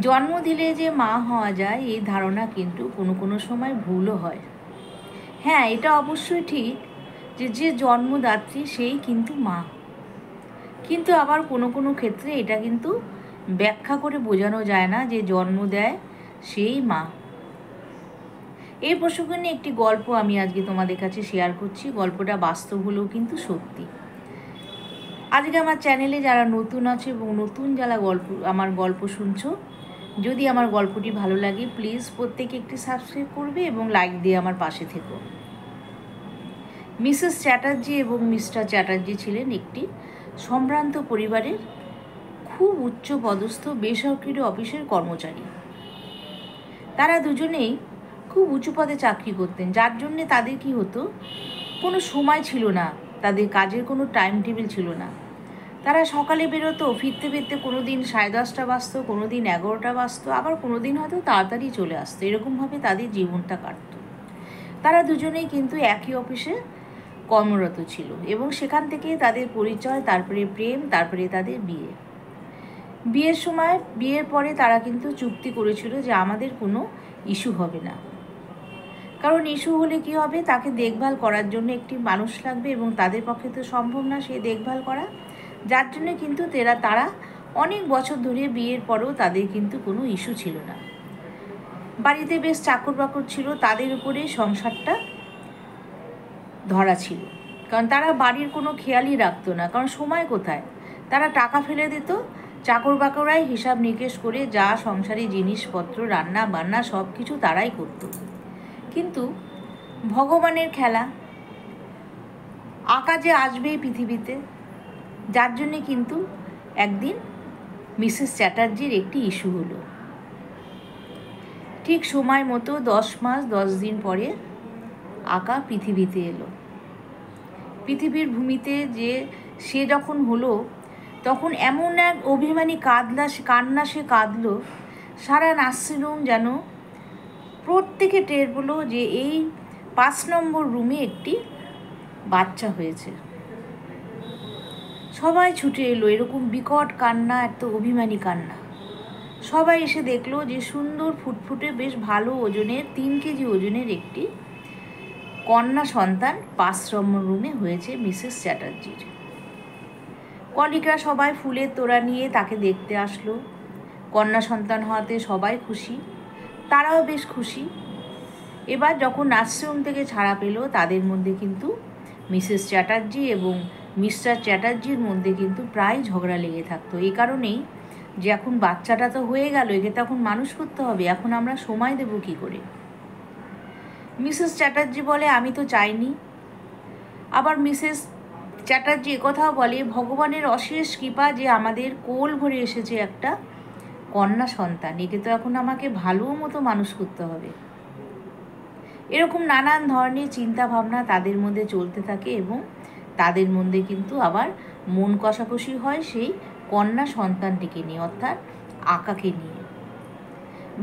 জন্ম দিলে যে মা হওয়া যায় এই ধারণা কিন্তু কোনো কোনো সময় ভুলও হয়। হ্যাঁ, এটা অবশ্যই ঠিক যে যে জন্মদাত্রী সেই কিন্তু মা, কিন্তু আবার কোনো কোনো ক্ষেত্রে এটা কিন্তু ব্যাখ্যা করে বোঝানো যায় না যে জন্ম দেয় সেই মা। এই প্রসঙ্গে নিয়ে একটি গল্প আমি আজকে তোমাদের কাছে শেয়ার করছি। গল্পটা বাস্তব হলেও কিন্তু সত্যি। আজকে আমার চ্যানেলে যারা নতুন আছে এবং নতুন যারা আমার গল্প শুনছো, যদি আমার গল্পটি ভালো লাগে প্লিজ প্রত্যেকে একটি সাবস্ক্রাইব করবে এবং লাইক দিয়ে আমার পাশে থেকো। মিসেস চ্যাটার্জি এবং মিস্টার চ্যাটার্জি ছিলেন একটি সম্ভ্রান্ত পরিবারের খুব উচ্চ পদস্থ বেসরকারি অফিসের কর্মচারী। তারা দুজনেই খুব উঁচু পদে চাকরি করতেন, যার জন্যে তাদের কি হতো, কোনো সময় ছিল না, তাদের কাজের কোনো টাইম টেবিল ছিল না। তারা সকালে বেরোতো, ফিরতে ফিরতে কোনো দিন 10:30 বাজতো, কোনো দিন 11টা বাজতো, আবার কোনো দিন হয়তো তাড়াতাড়ি চলে আসতো। এরকমভাবে তাদের জীবনটা কাটতো। তারা দুজনেই কিন্তু একই অফিসে কর্মরত ছিল এবং সেখান থেকে তাদের পরিচয়, তারপরে প্রেম, তারপরে তাদের বিয়ে। বিয়ের পরে তারা কিন্তু চুক্তি করেছিল যে আমাদের কোনো ইস্যু হবে না, কারণ ইস্যু হলে কি হবে, তাকে দেখভাল করার জন্য একটি মানুষ লাগবে এবং তাদের পক্ষে তো সম্ভব না সে দেখভাল করা। যার জন্য কিন্তু তারা অনেক বছর ধরে বিয়ের পরেও তাদের কিন্তু কোনো ইস্যু ছিল না। বাড়িতে বেশ চাকর বাকর ছিল, তাদের উপরে সংসারটা ধরা ছিল, কারণ তারা বাড়ির কোনো খেয়ালই রাখতো না, কারণ সময় কোথায়, তারা টাকা ফেলে দিত, চাকর বাকরাই হিসাব নিকেশ করে যা সংসারী জিনিসপত্র রান্না বান্না সব কিছু তারাই করত। কিন্তু ভগবানের খেলা, আঁকা যে আসবেই পৃথিবীতে, যার জন্যে কিন্তু একদিন মিসেস চ্যাটার্জির একটি ইস্যু হলো। ঠিক সময় মতো 10 মাস 10 দিন পরে আঁকা পৃথিবীতে এলো। পৃথিবীর ভূমিতে যে সে যখন হলো, তখন এমন এক অভিমানী কান্না সে কাঁদলো, সারা নার্সিংহোম যেন প্রত্যেকে টের পেলো যে এই 5 নম্বর রুমে একটি বাচ্চা হয়েছে। সবাই ছুটে এলো, এরকম বিকট কান্না, এত অভিমানী কান্না। সবাই এসে দেখলো যে সুন্দর ফুটফুটে বেশ ভালো ওজনের 3 কেজি ওজনের একটি কন্যা সন্তান 5 নম্বর রুমে হয়েছে মিসেস চ্যাটার্জির। কলিগরা সবাই ফুলের তোড়া নিয়ে তাকে দেখতে আসলো। কন্যা সন্তান হওয়াতে সবাই খুশি, তারাও বেশ খুশি। এবার যখন নার্সিংহোম থেকে ছাড়া পেল, তাদের মধ্যে কিন্তু মিসেস চ্যাটার্জি এবং মিস্টার চ্যাটার্জির মধ্যে কিন্তু প্রায় ঝগড়া লেগে থাকতো। এই কারণেই যে এখন বাচ্চাটা তো হয়ে গেল, একে তখন মানুষ করতে হবে, এখন আমরা সময় দেব কী করে। মিসেস চ্যাটার্জি বলে আমি তো চাইনি। আবার মিসেস চ্যাটার্জি একথাও বলে ভগবানের অশেষ কৃপা যে আমাদের কোল ভরে এসেছে একটা কন্যা সন্তান, একে তো এখন আমাকে ভালো মতো মানুষ করতে হবে। এরকম নানান ধরনের চিন্তা ভাবনা তাদের মধ্যে চলতে থাকে এবং তাদের মধ্যে কিন্তু আবার মন কষাকষি হয় সেই কন্যা সন্তানটিকে নিয়ে, অর্থাৎ আঁকাকে নিয়ে।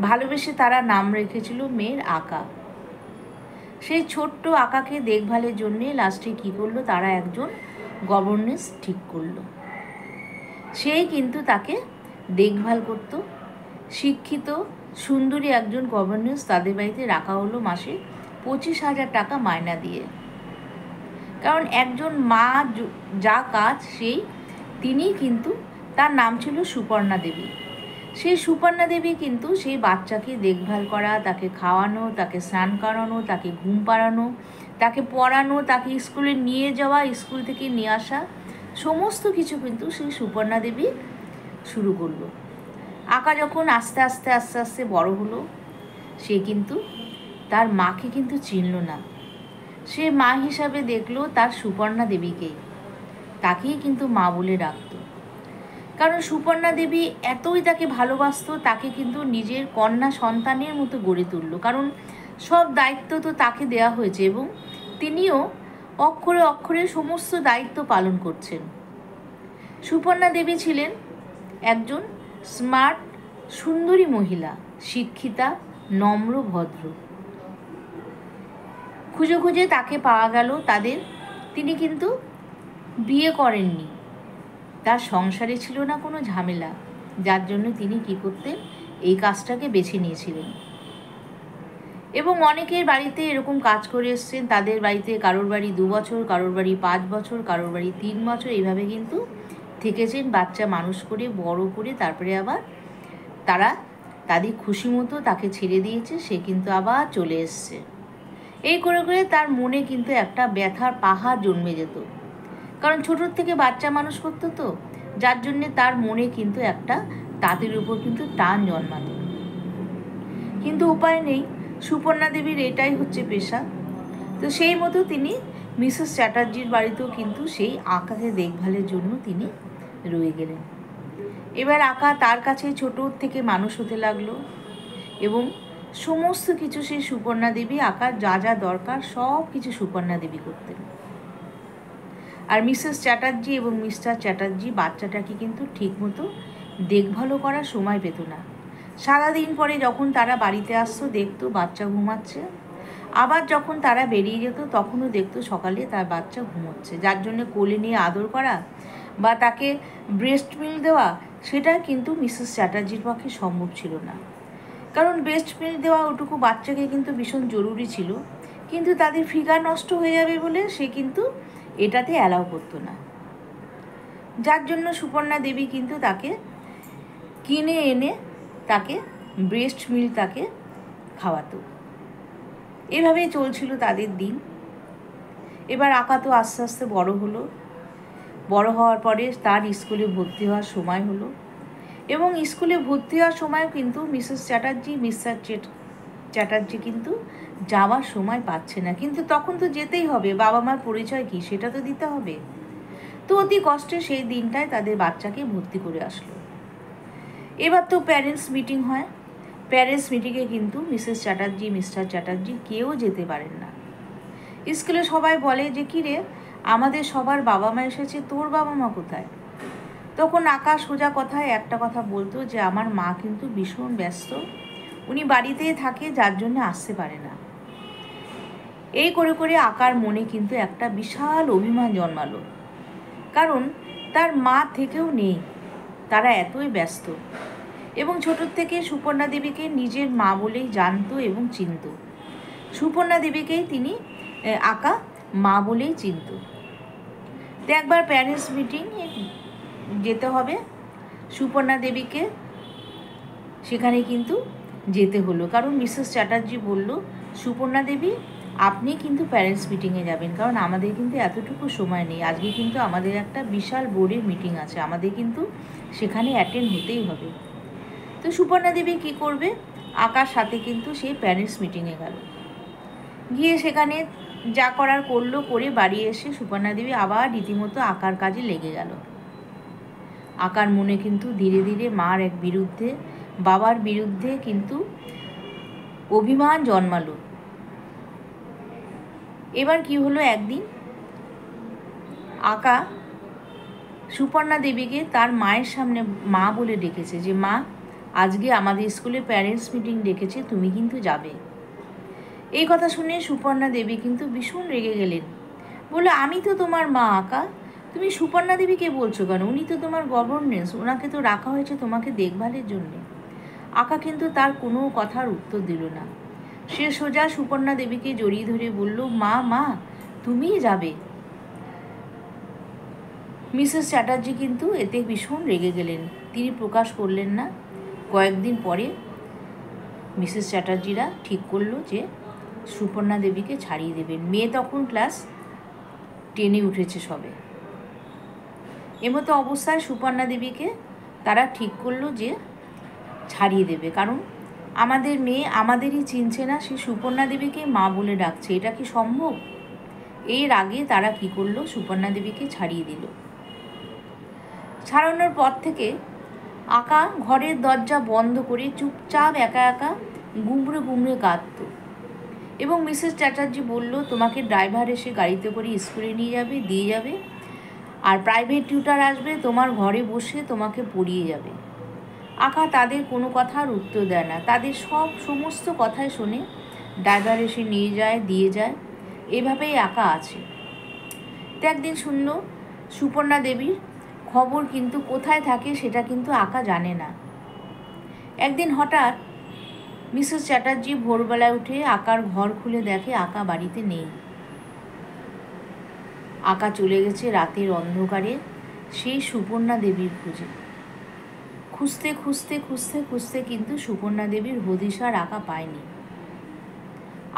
ভালোবেসে তারা নাম রেখেছিল মেয়ের আঁকা। সেই ছোট্ট আঁকাকে দেখভালের জন্যে লাস্টে কী করলো, তারা একজন গভর্নেন্স ঠিক করলো। সেই কিন্তু তাকে দেখভাল করত। শিক্ষিত সুন্দরী একজন গভর্নেন্স তাদের বাড়িতে রাখা হলো মাসে 25,000 টাকা মায়না দিয়ে। কারণ একজন মা যা কাজ সেই তিনিই কিন্তু, তার নাম ছিল সুপর্ণা দেবী। সেই সুপর্ণা দেবী কিন্তু সেই বাচ্চাকে দেখভাল করা, তাকে খাওয়ানো, তাকে স্নান করানো, তাকে ঘুম পাড়ানো, তাকে পড়ানো, তাকে স্কুলে নিয়ে যাওয়া, স্কুল থেকে নিয়ে আসা, সমস্ত কিছু কিন্তু সেই সুপর্ণা দেবী শুরু করলো। আঁকা যখন আস্তে আস্তে আস্তে আস্তে বড় হলো, সে কিন্তু তার মাকে কিন্তু চিনল না। সে মা হিসাবে দেখলো তার সুপর্ণা দেবীকেই, তাকেই কিন্তু মা বলে ডাকত। কারণ সুপর্ণা দেবী এতই তাকে ভালোবাসতো, তাকে কিন্তু নিজের কন্যা সন্তানের মতো গড়ে তুলল। কারণ সব দায়িত্ব তো তাকে দেওয়া হয়েছে এবং তিনিও অক্ষরে অক্ষরে সমস্ত দায়িত্ব পালন করছেন। সুপর্ণা দেবী ছিলেন একজন স্মার্ট সুন্দরী মহিলা, শিক্ষিতা, নম্র, ভদ্র। খুঁজে খুঁজে তাকে পাওয়া গেল তাদের। তিনি কিন্তু বিয়ে করেননি, তার সংসারে ছিল না কোনো ঝামেলা, যার জন্য তিনি কী করতেন, এই কাজটাকে বেছে নিয়েছিলেন। এবং অনেকের বাড়িতে এরকম কাজ করে এসছেন। তাদের বাড়িতে কারোর বাড়ি 2 বছর, কারোর বাড়ি 5 বছর, কারোর বাড়ি 3 বছর, এইভাবে কিন্তু থেকেছেন। বাচ্চা মানুষ করে বড় করে তারপরে আবার তারা তাদের খুশি মতো তাকে ছেড়ে দিয়েছে, সে কিন্তু আবার চলে এসছে। এই করে করে তার মনে কিন্তু একটা ব্যথার পাহাড় জন্মে যেত, কারণ ছোটোর থেকে বাচ্চা মানুষ করতো তো, যার জন্যে তার মনে কিন্তু একটা তাদের উপর কিন্তু টান জন্মাতো। কিন্তু উপায় নেই, সুপর্ণা দেবীর এটাই হচ্ছে পেশা। তো সেই মতো তিনি মিসেস চ্যাটার্জির বাড়িতেও কিন্তু সেই আঁকাকে দেখভালের জন্য তিনি রয়ে গেলেন। এবার আঁকা তার কাছে ছোটোর থেকে মানুষ হতে লাগলো এবং সমস্ত কিছু সেই সুপর্ণা দেবী, আঁকার যা যা দরকার সব কিছু সুপর্ণা দেবী করতেন। আর মিসেস চ্যাটার্জি এবং মিস্টার চ্যাটার্জি বাচ্চাটাকে কিন্তু ঠিকমতো দেখভালও করার সময় পেত না। সারাদিন পরে যখন তারা বাড়িতে আসতো দেখতো বাচ্চা ঘুমাচ্ছে, আবার যখন তারা বেরিয়ে যেত তখনও দেখতো সকালে তার বাচ্চা ঘুমোচ্ছে, যার জন্য কোলে নিয়ে আদর করা বা তাকে ব্রেস্ট মিল্ক দেওয়া সেটা কিন্তু মিসেস চ্যাটার্জির পক্ষে সম্ভব ছিল না। কারণ ব্রেস্ট মিল্ক দেওয়া ওটুকু বাচ্চাকে কিন্তু ভীষণ জরুরি ছিল, কিন্তু তাদের ফিগার নষ্ট হয়ে যাবে বলে সে কিন্তু এটাতে অ্যালাউ করতো না। যার জন্য সুপর্ণা দেবী কিন্তু তাকে কিনে এনে তাকে ব্রেস্ট মিল্ক তাকে খাওয়াতো। এভাবেই চলছিল তাদের দিন। এবার আঁকা তো আস্তে আস্তে বড় হলো। বড় হওয়ার পরে তার স্কুলে ভর্তি হওয়ার সময় হলো এবং স্কুলে ভর্তি হওয়ার সময় কিন্তু মিসেস চ্যাটার্জি মিস্টার চ্যাটার্জি কিন্তু যাওয়ার সময় পাচ্ছে না। কিন্তু তখন তো যেতেই হবে, বাবা মার পরিচয় কী সেটা তো দিতে হবে। তো অতি কষ্টে সেই দিনটায় তাদের বাচ্চাকে ভর্তি করে আসলো। এবার তো প্যারেন্টস মিটিং হয়। প্যারেন্টস মিটিংয়ে কিন্তু মিসেস চ্যাটার্জি মিস্টার চ্যাটার্জি কেউ যেতে পারেন না। স্কুলে সবাই বলে যে কী রে, আমাদের সবার বাবা মা এসেছে, তোর বাবা মা কোথায়? তখন আকাশ সোজা কথায় একটা কথা বলতো যে আমার মা কিন্তু ভীষণ ব্যস্ত, উনি বাড়িতেই থাকে, যার জন্য আসতে পারে না। এই করে করে আকার মনে কিন্তু একটা বিশাল অভিমান জন্মালো, কারণ তার মা থেকেও নেই, তারা এতই ব্যস্ত। এবং ছোটোর থেকে সুপর্ণা দেবীকে নিজের মা বলেই জানতো এবং চিনত। সুপর্ণা দেবীকেই তিনি আঁকা মা বলেই চিনত। তো একবার প্যারেন্টস মিটিং যেতে হবে, সুপর্ণা দেবীকে সেখানে কিন্তু যেতে হলো, কারণ মিসেস চ্যাটার্জি বলল সুপর্ণা দেবী আপনি কিন্তু প্যারেন্টস মিটিংয়ে যাবেন, কারণ আমাদের কিন্তু এতটুকু সময় নেই, আজকে কিন্তু আমাদের একটা বিশাল বোর্ডের মিটিং আছে, আমাদের কিন্তু সেখানে অ্যাটেন্ড হতেই হবে। তো সুপর্ণা দেবী কী করবে, আঁকার সাথে কিন্তু সেই প্যারেন্টস মিটিংয়ে গেল। গিয়ে সেখানে যা করার করলো, করে বাড়ি এসে সুপর্ণা দেবী আবার রীতিমতো আঁকার কাজে লেগে গেল। আঁকার মনে কিন্তু ধীরে ধীরে মার এক বিরুদ্ধে, বাবার বিরুদ্ধে কিন্তু অভিমান জন্মালো। এবার কি হলো, একদিন আঁকা সুপর্ণা দেবীকে তার মায়ের সামনে মা বলে ডেকেছে যে মা, আজকে আমাদের স্কুলে প্যারেন্টস মিটিং ডেকেছে, তুমি কিন্তু যাবে। এই কথা শুনে সুপর্ণা দেবী কিন্তু ভীষণ রেগে গেলেন। বললো আমি তো তোমার মা আঁকা, তুমি সুপর্ণা দেবীকে বলছো কেন? উনি তো তোমার গভর্নেন্স, ওনাকে তো রাখা হয়েছে তোমাকে দেখভালের জন্যে। আঁকা কিন্তু তার কোনো কথার উত্তর দিল না। সে সোজা সুপর্ণা দেবীকে জড়িয়ে ধরে বলল, মা মা তুমিই যাবে। মিসেস চ্যাটার্জি কিন্তু এতে ভীষণ রেগে গেলেন, তিনি প্রকাশ করলেন না। কয়েকদিন পরে মিসেস চ্যাটার্জিরা ঠিক করলো যে সুপর্ণা দেবীকে ছাড়িয়ে দেবেন। মেয়ে তখন ক্লাস 10-এ উঠেছে সবে। এমতো অবস্থায় সুপর্ণা দেবীকে তারা ঠিক করলো যে ছাড়িয়ে দেবে, কারণ আমাদের মেয়ে আমাদেরই চিনছে না, সে সুপর্ণা দেবীকে মা বলে ডাকছে, এটা কি সম্ভব? এর আগে তারা কি করলো, সুপর্ণা দেবীকে ছাড়িয়ে দিল। ছাড়ানোর পর থেকে আঁকা ঘরের দরজা বন্ধ করে চুপচাপ একা একা গুমড়ে গুমড়ে কাঁদত। এবং মিসেস চ্যাটার্জি বলল, তোমাকে ড্রাইভার এসে গাড়িতে করে স্কুলে নিয়ে যাবে, দিয়ে যাবে, আর প্রাইভেট টিউটার আসবে, তোমার ঘরে বসে তোমাকে পড়িয়ে যাবে। আঁকা তাদের কোনো কথার উত্তর দেয় না, তাদের সমস্ত কথাই শোনে, ড্রাইভার এসে নিয়ে যায়, দিয়ে যায়, এভাবেই আঁকা আছে। তো একদিন শুনল সুপর্ণা দেবীর খবর কিন্তু কোথায় থাকে সেটা কিন্তু আঁকা জানে না। একদিন হঠাৎ মিসেস চ্যাটার্জি ভোরবেলায় উঠে আকার ঘর খুলে দেখে আকা বাড়িতে নেই। আকা চলে গেছে রাতের অন্ধকারে সেই সুপর্ণা দেবীর খোঁজে। খুঁজতে খুঁজতে খুঁজতে খুঁজতে কিন্তু সুপর্ণা দেবীর হদিশার আকা পায়নি।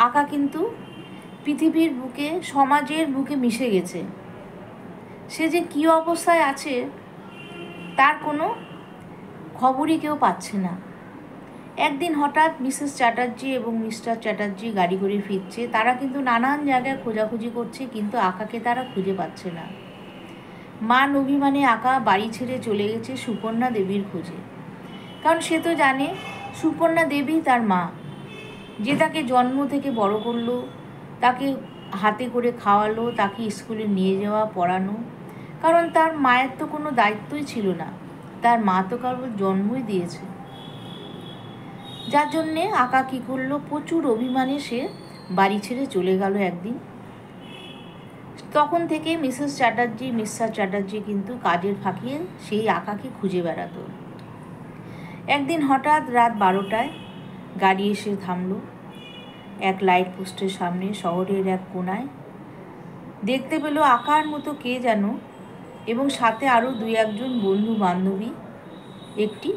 আকা কিন্তু পৃথিবীর বুকে, সমাজের বুকে মিশে গেছে। সে যে কী অবস্থায় আছে তার কোনো খবরই কেউ পাচ্ছে না। একদিন হঠাৎ মিসেস চ্যাটার্জি এবং মিস্টার চ্যাটার্জি গাড়ি করে ফিরছে। তারা কিন্তু নানান জায়গায় খোঁজাখুঁজি করছে, কিন্তু আকাকে তারা খুঁজে পাচ্ছে না। মান অভিমানে আকা বাড়ি ছেড়ে চলে গেছে সুপর্ণা দেবীর খোঁজে। কারণ সে তো জানে সুপর্ণা দেবী তার মা, যে তাকে জন্ম থেকে বড় করলো, তাকে হাতে করে খাওয়ালো, তাকে স্কুলে নিয়ে যাওয়া, পড়ানো। কারণ তার মায়ের তো কোনো দায়িত্বই ছিল না, তার মা তো কারোর জন্মই দিয়েছে। যার জন্যে আকা কী করলো, প্রচুর অভিমানে সে বাড়ি ছেড়ে চলে গেল একদিন। তখন থেকে মিসেস চ্যাটার্জি, মিস্টার চ্যাটার্জি কিন্তু কাজের ফাঁকিয়ে সেই আকাকে খুঁজে বেড়াতো। একদিন হঠাৎ রাত 12টায় গাড়ি এসে থামল এক লাইট পোস্টের সামনে, শহরের এক কোনায়। দেখতে পেল আকার মতো কে যেন এবং সাথে আরও 2-1জন বন্ধু বান্ধবী একটি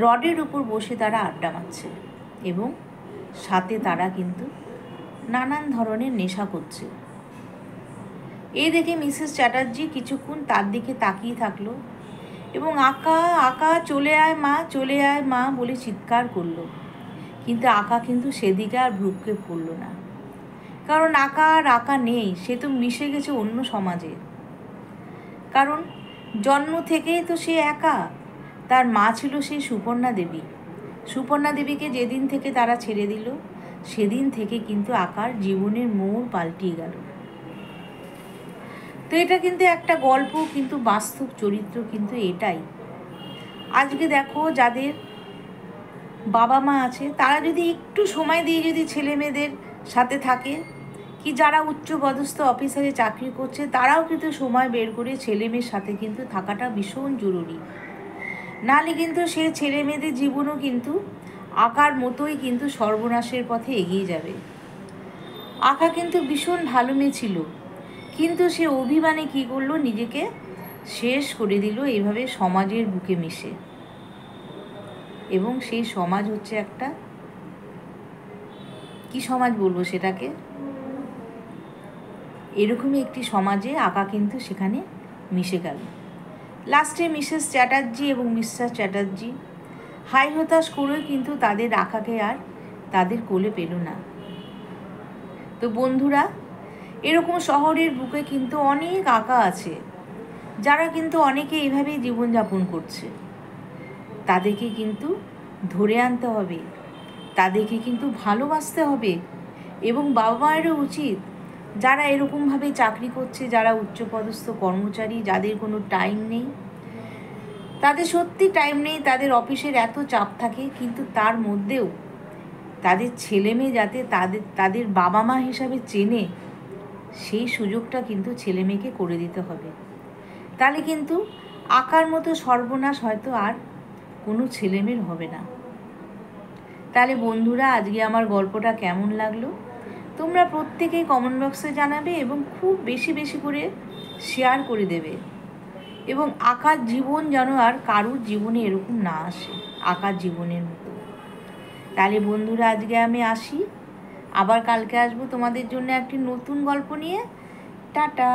রডের উপর বসে তারা আড্ডা মারছে এবং সাথে তারা কিন্তু নানান ধরনের নেশা করছে। এই দেখে মিসেস চ্যাটার্জি কিছুক্ষণ তার দিকে তাকিয়ে থাকলো এবং আকা আকা চলে আয় মা, চলে আয় মা বলে চিৎকার করলো। কিন্তু আকা কিন্তু সেদিকে আর ভ্রুক্ষেপ করল না, কারণ আকা আর আকা নেই, সে তো মিশে গেছে অন্য সমাজে। কারণ জন্ম থেকেই তো সে একা। তার মা ছিল সেই সুপর্ণা দেবী। সুপর্ণা দেবীকে যেদিন থেকে তারা ছেড়ে দিল সেদিন থেকে কিন্তু আকার জীবনের মোড় পাল্টিয়ে গেল। তো এটা কিন্তু একটা গল্প, কিন্তু বাস্তব চরিত্র কিন্তু এটাই। আজকে দেখো যাদের বাবা মা আছে তারা যদি একটু সময় দিয়ে যদি ছেলে মেয়েদের সাথে থাকে, কি যারা উচ্চপদস্থ অফিসারে চাকরি করছে তারাও কিন্তু সময় বের করে ছেলে মেয়ের সাথে কিন্তু থাকাটা ভীষণ জরুরি। নাহলে কিন্তু সে ছেলে মেয়েদের জীবনও কিন্তু আকার মতোই কিন্তু সর্বনাশের পথে এগিয়ে যাবে। আকা কিন্তু ভীষণ ভালো মেয়ে ছিল, কিন্তু সে অভিমানে কী করলো, নিজেকে শেষ করে দিল এইভাবে সমাজের বুকে মিশে। এবং সেই সমাজ হচ্ছে একটা কি সমাজ বলবো সেটাকে, এরকমই একটি সমাজে আকা কিন্তু সেখানে মিশে গেল। লাস্টে মিসেস চ্যাটার্জি এবং মিস্টার চ্যাটার্জি হাই হতাশ করেও কিন্তু তাদের আকাকে আর তাদের কোলে পেল না। তো বন্ধুরা, এরকম শহরের বুকে কিন্তু অনেক আকা আছে যারা কিন্তু অনেকে এইভাবেই জীবনযাপন করছে। তাদেরকে কিন্তু ধরে আনতে হবে, তাদেরকে কিন্তু ভালোবাসতে হবে। এবং বাবা মায়েরও উচিত, যারা এরকমভাবে চাকরি করছে, যারা উচ্চপদস্থ কর্মচারী, যাদের কোনো টাইম নেই, তাদের সত্যি টাইম নেই, তাদের অফিসের এত চাপ থাকে, কিন্তু তার মধ্যেও তাদের ছেলে মেয়ে যাতে তাদের বাবা মা হিসাবে চেনে, সেই সুযোগটা কিন্তু ছেলে মেয়েকে করে দিতে হবে। তাহলে কিন্তু আকার মতো সর্বনাশ হয়তো আর কোনো ছেলেমেয়ের হবে না। তাহলে বন্ধুরা, আজকে আমার গল্পটা কেমন লাগলো তোমরা প্রত্যেকেই কমেন্ট বক্সে জানাবে এবং খুব বেশি বেশি করে শেয়ার করে দেবে। এবং আকার জীবন যেন আর কারুর জীবনে এরকম না আসে, আকার জীবনের মতো। তাহলে বন্ধুরা, আজকে আমি আসি, আবার কালকে আসবো তোমাদের জন্য একটি নতুন গল্প নিয়ে। টাটা।